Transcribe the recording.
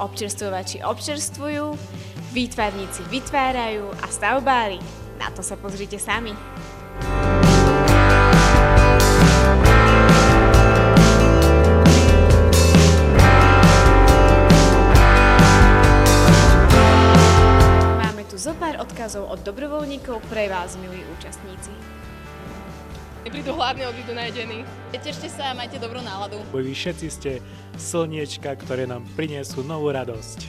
občerstvovači občerstvujú, výtvarníci vytvárajú a stavbári. Na to sa pozrite sami. Máme tu zopár odkazov od dobrovoľníkov pre vás, milí účastníci. Prídu hladní, odídu najedení. Tešte sa a majte dobrú náladu. Vy všetci ste slniečka, ktoré nám prinesú novú radosť.